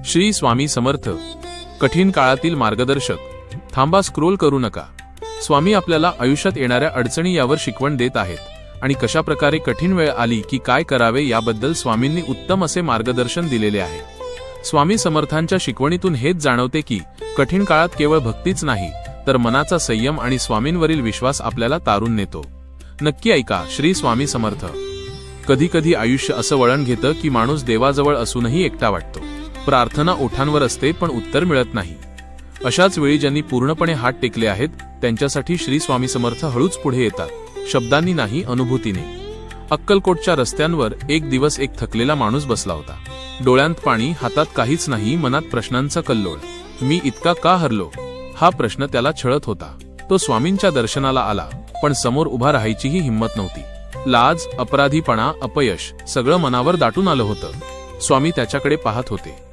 श्री स्वामी समर्थ. कठीण काळातील मार्गदर्शक. थांबा, स्क्रोल करू नका. स्वामी आपल्याला आयुष्यात येणाऱ्या अडचणी यावर शिकवण देत आहेत आणि कशा प्रकारे कठीण वेळ आली की काय करावे याबद्दल स्वामींनी उत्तम असे मार्गदर्शन दिलेले आहे. स्वामी समर्थांच्या शिकवणीतून हेच जाणवते की कठीण काळात केवळ भक्तीच नाही तर मनाचा संयम आणि स्वामींवरील विश्वास आपल्याला तारून नेतो. नक्की ऐका. श्री स्वामी समर्थ. कधी कधी आयुष्य असं वळण घेतं की माणूस देवाजवळ असूनही एकटा वाटतो. प्रार्थना ओठांवर असते पण उत्तर मिळत नाही. अशाच वेळी ज्यांनी पूर्णपणे हात टेकले आहेत त्यांच्यासाठी श्री स्वामी समर्थ हळूच पुढे येतात, शब्दांनी नाही, अनुभूतीने. अक्कलकोटच्या रस्त्यांवर एक दिवस एक थकलेला माणूस बसला होता. डोळ्यांत पाणी, हातात काहीच नाही, मनात प्रश्नांचा कल्लोळ. मी इतका का हरलो, हा प्रश्न त्याला छळत होता. तो स्वामींच्या दर्शनाला आला पण समोर उभा राहायचीही हिंमत नव्हती. लाज, अपराधीपणा, अपयश सगळं मनावर दाटून आलं होतं. स्वामी त्याच्याकडे पाहत होते.